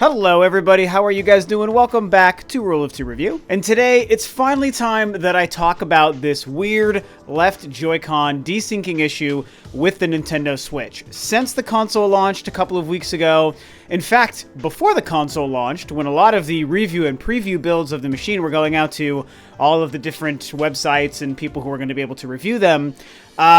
Hello everybody, how are you guys doing? Welcome back to Rule of Two Review. And today, it's finally time that I talk about this weird left Joy-Con desyncing issue with the Nintendo Switch. Since the console launched a couple of weeks ago, in fact, before the console launched, when a lot of the review and preview builds of the machine were going out to all of the different websites and people who were going to be able to review them,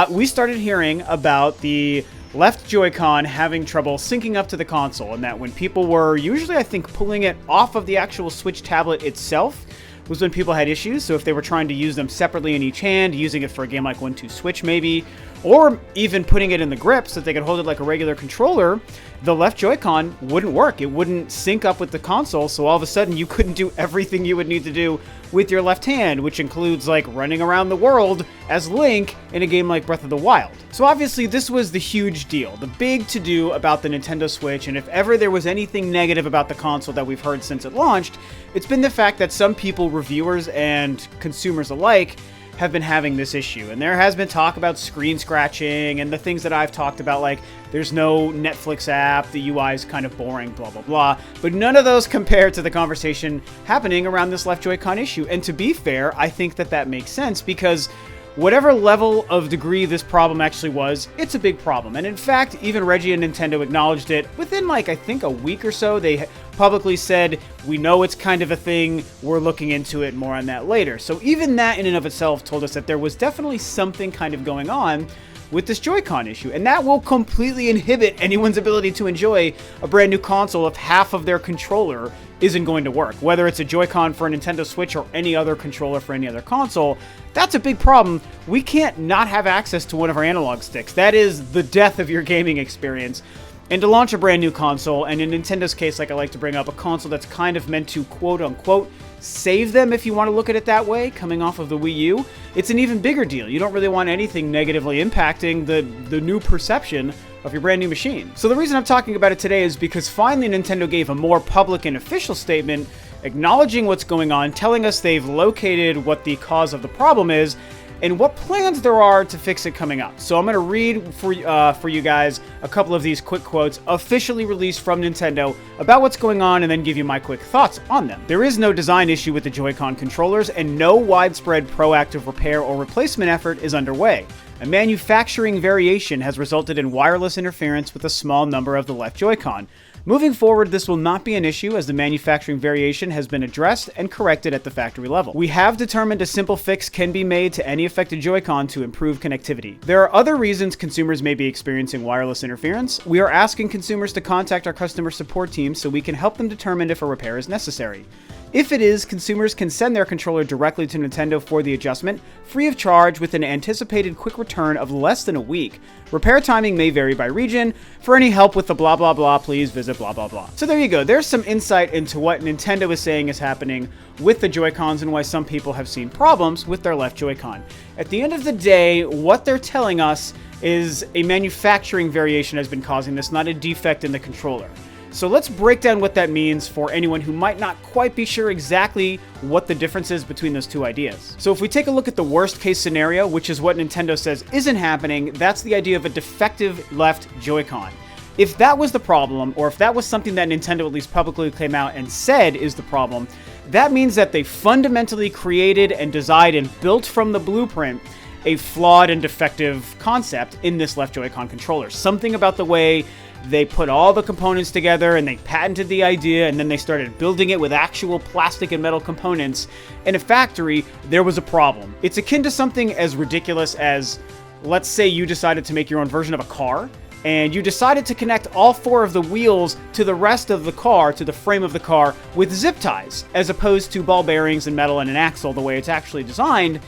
we started hearing about the left Joy-Con having trouble syncing up to the console, and that when people were usually, I think, pulling it off of the actual Switch tablet itself was when people had issues. So if they were trying to use them separately in each hand, using it for a game like 1-2 Switch maybe, or even putting it in the grip so that they could hold it like a regular controller, the left Joy-Con wouldn't work. It wouldn't sync up with the console, so all of a sudden you couldn't do everything you would need to do with your left hand, which includes like running around the world as Link in a game like Breath of the Wild. So obviously this was the huge deal, the big to-do about the Nintendo Switch, and if ever there was anything negative about the console that we've heard since it launched, it's been the fact that some people, reviewers and consumers alike, have been having this issue. And there has been talk about screen scratching and the things that I've talked about, like there's no Netflix app, the UI is kind of boring, blah, blah, blah. But none of those compare to the conversation happening around this left Joy-Con issue. And to be fair, I think that that makes sense because whatever level of degree this problem actually was, it's a big problem. And in fact, even Reggie and Nintendo acknowledged it within like, I think a week or so. They publicly said, we know it's kind of a thing, we're looking into it, more on that later. So even that in and of itself told us that there was definitely something kind of going on with this Joy-Con issue, and that will completely inhibit anyone's ability to enjoy a brand new console if half of their controller isn't going to work. Whether it's a Joy-Con for a Nintendo Switch or any other controller for any other console, that's a big problem. We can't not have access to one of our analog sticks. That is the death of your gaming experience. And to launch a brand new console, and in Nintendo's case, like I like to bring up, a console that's kind of meant to quote-unquote save them, if you want to look at it that way, coming off of the Wii U, it's an even bigger deal. You don't really want anything negatively impacting the new perception of your brand new machine. So the reason I'm talking about it today is because finally Nintendo gave a more public and official statement acknowledging what's going on, telling us they've located what the cause of the problem is, and what plans there are to fix it coming up. So I'm going to read for you guys a couple of these quick quotes officially released from Nintendo about what's going on and then give you my quick thoughts on them. There is no design issue with the Joy-Con controllers and no widespread proactive repair or replacement effort is underway. A manufacturing variation has resulted in wireless interference with a small number of the left Joy-Con. Moving forward, this will not be an issue as the manufacturing variation has been addressed and corrected at the factory level. We have determined a simple fix can be made to any affected Joy-Con to improve connectivity. There are other reasons consumers may be experiencing wireless interference. We are asking consumers to contact our customer support team so we can help them determine if a repair is necessary. If it is, consumers can send their controller directly to Nintendo for the adjustment, free of charge with an anticipated quick return of less than a week. Repair timing may vary by region. For any help with the blah blah blah, please visit blah blah blah. So there you go. There's some insight into what Nintendo is saying is happening with the Joy-Cons and why some people have seen problems with their left Joy-Con. At the end of the day, what they're telling us is a manufacturing variation has been causing this, not a defect in the controller. So let's break down what that means for anyone who might not quite be sure exactly what the difference is between those two ideas. So if we take a look at the worst case scenario, which is what Nintendo says isn't happening, that's the idea of a defective left Joy-Con. If that was the problem, or if that was something that Nintendo at least publicly came out and said is the problem, that means that they fundamentally created and designed and built from the blueprint a flawed and defective concept in this left Joy-Con controller. Something about the way they put all the components together and they patented the idea and then they started building it with actual plastic and metal components in a factory, there was a problem. It's akin to something as ridiculous as, let's say you decided to make your own version of a car and you decided to connect all four of the wheels to the rest of the car, to the frame of the car, with zip ties, as opposed to ball bearings and metal and an axle the way it's actually designed.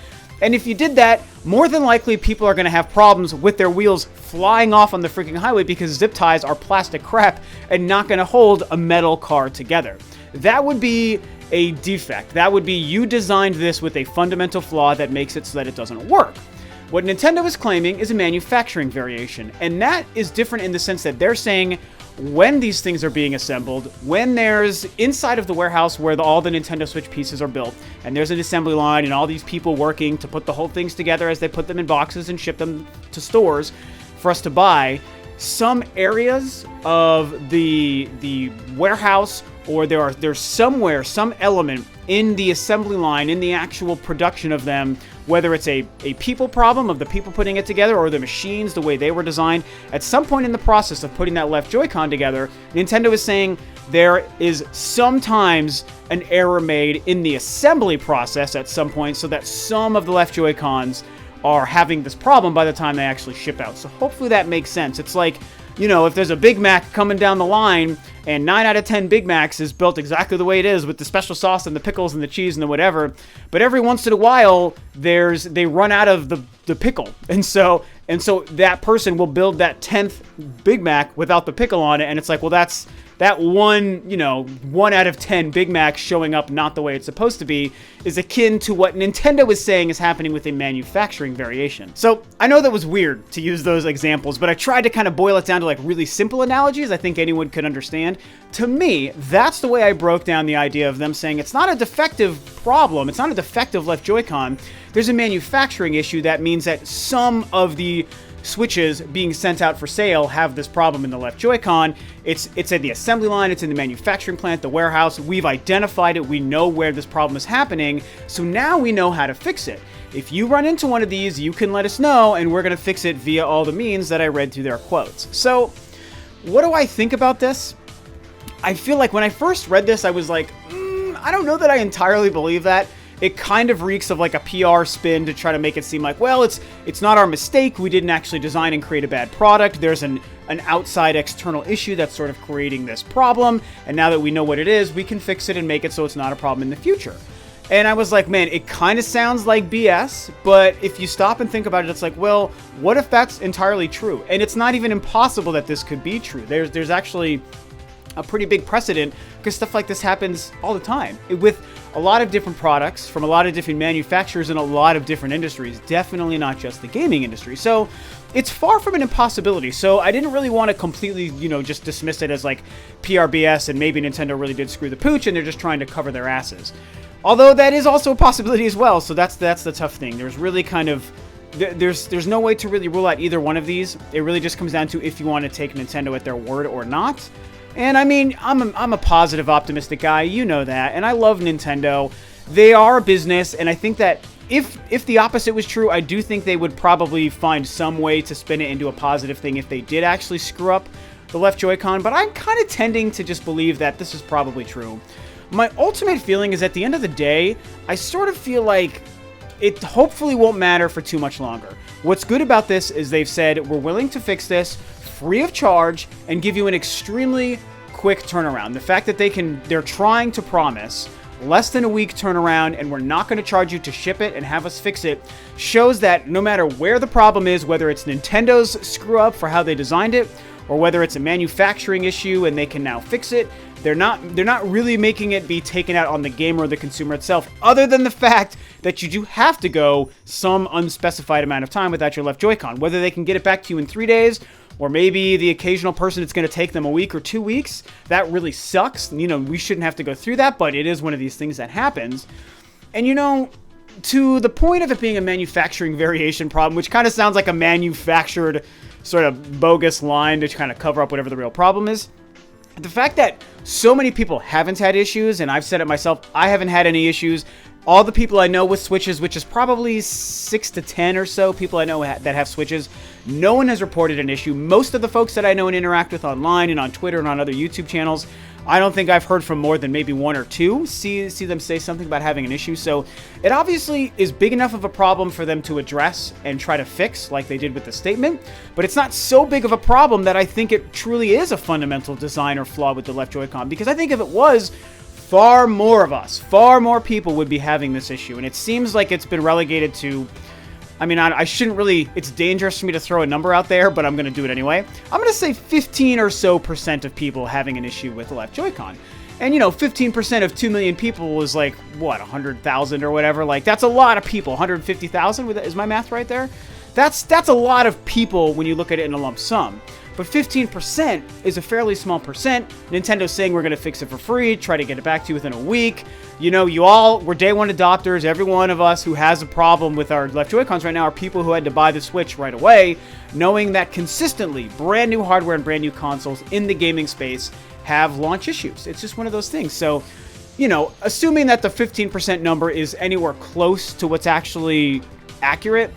And if you did that, more than likely people are going to have problems with their wheels flying off on the freaking highway because zip ties are plastic crap and not going to hold a metal car together. That would be a defect. That would be you designed this with a fundamental flaw that makes it so that it doesn't work. What Nintendo is claiming is a manufacturing variation, and that is different in the sense that they're saying when these things are being assembled, when there's inside of the warehouse where all the Nintendo Switch pieces are built, and there's an assembly line and all these people working to put the whole things together as they put them in boxes and ship them to stores for us to buy, some areas of the warehouse, or there's somewhere some element in the assembly line, in the actual production of them, whether it's a people problem of the people putting it together or the machines, the way they were designed. At some point in the process of putting that left Joy-Con together, Nintendo is saying there is sometimes an error made in the assembly process at some point, so that some of the left Joy-Cons are having this problem by the time they actually ship out. So hopefully that makes sense. It's like, you know, if there's a Big Mac coming down the line and 9 out of 10 Big Macs is built exactly the way it is with the special sauce and the pickles and the cheese and the whatever, but every once in a while they run out of the pickle. And so that person will build that 10th Big Mac without the pickle on it, and it's like, well, that's that one, you know, 1 out of 10 Big Macs showing up not the way it's supposed to be is akin to what Nintendo is saying is happening with a manufacturing variation. So I know that was weird to use those examples, but I tried to kind of boil it down to like really simple analogies I think anyone could understand. To me, that's the way I broke down the idea of them saying it's not a defective problem, it's not a defective left Joy-Con. There's a manufacturing issue that means that some of the Switches being sent out for sale have this problem in the left Joy-Con. It's in the assembly line, it's in the manufacturing plant, the warehouse. We've identified it, we know where this problem is happening, so now we know how to fix it. If you run into one of these, you can let us know, and we're going to fix it via all the means that I read through their quotes. So, what do I think about this? I feel like when I first read this, I was like, I don't know that I entirely believe that. It kind of reeks of like a PR spin to try to make it seem like, well, it's not our mistake. We didn't actually design and create a bad product. There's an outside external issue that's sort of creating this problem. And now that we know what it is, we can fix it and make it so it's not a problem in the future. And I was like, man, it kind of sounds like BS, but if you stop and think about it, it's like, well, what if that's entirely true? And it's not even impossible that this could be true. There's actually a pretty big precedent because stuff like this happens all the time with a lot of different products from a lot of different manufacturers in a lot of different industries, definitely not just the gaming industry. So it's far from an impossibility. So I didn't really want to completely, just dismiss it as like PRBS and maybe Nintendo really did screw the pooch and they're just trying to cover their asses. Although that is also a possibility as well. So that's the tough thing. There's really kind of there's no way to really rule out either one of these. It really just comes down to if you want to take Nintendo at their word or not. And I mean, I'm a positive, optimistic guy, you know that, and I love Nintendo. They are a business, and I think that if the opposite was true, I do think they would probably find some way to spin it into a positive thing if they did actually screw up the left Joy-Con, but I'm kind of tending to just believe that this is probably true. My ultimate feeling is at the end of the day, I sort of feel like it hopefully won't matter for too much longer. What's good about this is they've said, we're willing to fix this free of charge and give you an extremely quick turnaround. The fact that they're trying to promise less than a week turnaround and we're not going to charge you to ship it and have us fix it shows that no matter where the problem is, whether it's Nintendo's screw up for how they designed it or whether it's a manufacturing issue and they can now fix it, they're not really making it be taken out on the gamer or the consumer itself, other than the fact that you do have to go some unspecified amount of time without your left Joy-Con. Whether they can get it back to you in 3 days, or maybe the occasional person it's going to take them a week or 2 weeks, that really sucks. We shouldn't have to go through that, but it is one of these things that happens. And to the point of it being a manufacturing variation problem, which kind of sounds like a manufactured sort of bogus line to kind of cover up whatever the real problem is, the fact that so many people haven't had issues, and I've said it myself, I haven't had any issues. All the people I know with Switches, which is probably 6 to 10 or so people I know that have Switches, no one has reported an issue. Most of the folks that I know and interact with online and on Twitter and on other YouTube channels, I don't think I've heard from more than maybe 1 or 2 see them say something about having an issue. So it obviously is big enough of a problem for them to address and try to fix like they did with the statement, but it's not so big of a problem that I think it truly is a fundamental design or flaw with the left Joy-Con, because I think if it was, far more people would be having this issue. And it seems like it's been relegated to, I shouldn't really, it's dangerous for me to throw a number out there, but I'm going to do it anyway. I'm going to say 15% or so of people having an issue with the left Joy-Con. And 15% of 2 million people is like, what, 100,000 or whatever? Like, that's a lot of people. 150,000, is my math right there? That's a lot of people when you look at it in a lump sum. but 15% is a fairly small percent. Nintendo's saying we're going to fix it for free, try to get it back to you within a week. You know, we're day one adopters. Every one of us who has a problem with our left Joy-Cons right now are people who had to buy the Switch right away, knowing that consistently brand new hardware and brand new consoles in the gaming space have launch issues. It's just one of those things. So, you know, assuming that the 15% number is anywhere close to what's actually accurate,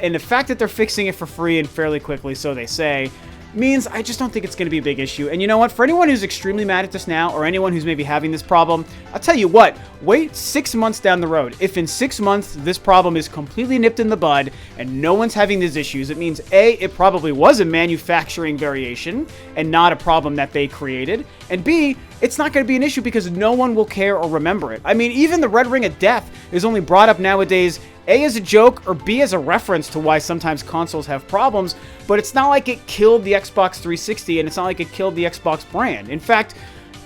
and the fact that they're fixing it for free and fairly quickly, so they say, means I just don't think it's going to be a big issue. And you know what? For anyone who's extremely mad at this now, or anyone who's maybe having this problem, I'll tell you what, wait 6 months down the road. If in 6 months this problem is completely nipped in the bud and no one's having these issues, it means A, it probably was a manufacturing variation and not a problem that they created, and B, it's not going to be an issue because no one will care or remember it. I mean, even the Red Ring of Death is only brought up nowadays A, as a joke, or B, as a reference to why sometimes consoles have problems, but it's not like it killed the Xbox 360, and it's not like it killed the Xbox brand. In fact,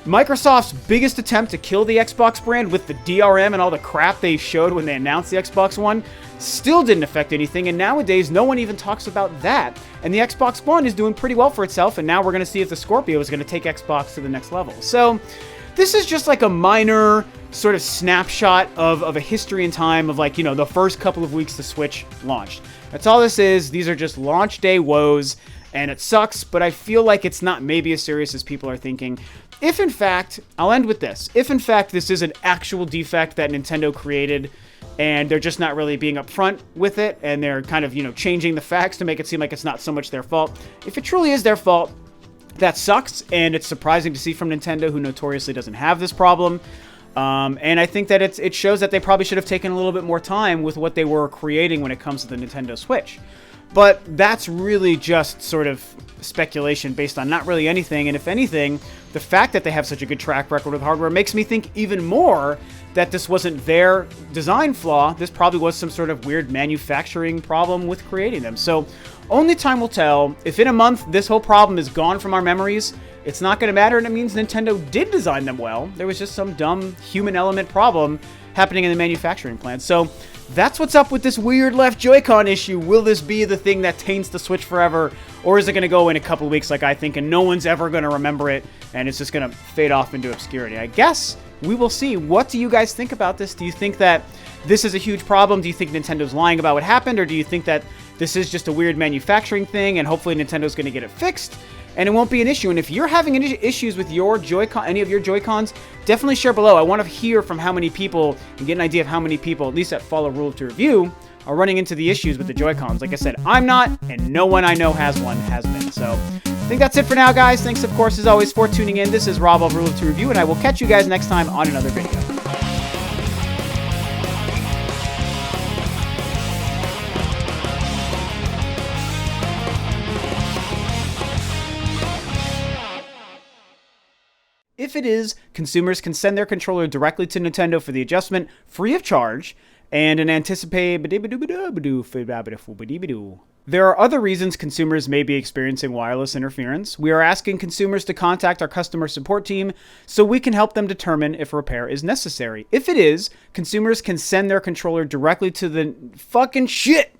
Microsoft's biggest attempt to kill the Xbox brand with the DRM and all the crap they showed when they announced the Xbox One still didn't affect anything, and nowadays no one even talks about that. And the Xbox One is doing pretty well for itself, and now we're going to see if the Scorpio is going to take Xbox to the next level. So this is just like a minor sort of snapshot of a history in time of, like, you know, the first couple of weeks the Switch launched. That's all this is. These are just launch day woes, and it sucks, but I feel like it's not maybe as serious as people are thinking. If in fact, I'll end with this, if in fact this is an actual defect that Nintendo created and they're just not really being upfront with it and they're kind of, you know, changing the facts to make it seem like it's not so much their fault. If it truly is their fault, that sucks, and it's surprising to see from Nintendo, who notoriously doesn't have this problem. And I think that it shows that they probably should have taken a little bit more time with what they were creating when it comes to the Nintendo Switch. But that's really just sort of speculation based on not really anything. And if anything, the fact that they have such a good track record with hardware makes me think even more that this wasn't their design flaw. This probably was some sort of weird manufacturing problem with creating them. So only time will tell. If in a month this whole problem is gone from our memories, it's not going to matter, and it means Nintendo did design them well. There was just some dumb human element problem happening in the manufacturing plant. So that's what's up with this weird left Joy-Con issue. Will this be the thing that taints the Switch forever, or is it going to go in a couple of weeks like I think, and no one's ever going to remember it, and it's just going to fade off into obscurity? I guess we will see. What do you guys think about this? Do you think that this is a huge problem? Do you think Nintendo's lying about what happened, or do you think that this is just a weird manufacturing thing, and hopefully Nintendo's going to get it fixed, and it won't be an issue? And if you're having any issues with your Joy-Con, any of your Joy-Cons, definitely share below. I want to hear from how many people and get an idea of how many people, at least that follow Rule of Two Review, are running into the issues with the Joy-Cons. Like I said, I'm not, and no one I know has been. So I think that's it for now, guys. Thanks, of course, as always, for tuning in. This is Rob of Rule of Two Review, and I will catch you guys next time on another video. If it is, consumers can send their controller directly to Nintendo for the adjustment free of charge, and an anticipated. There are other reasons consumers may be experiencing wireless interference. We are asking consumers to contact our customer support team so we can help them determine if a repair is necessary. If it is, consumers can send their controller directly to the fucking shit.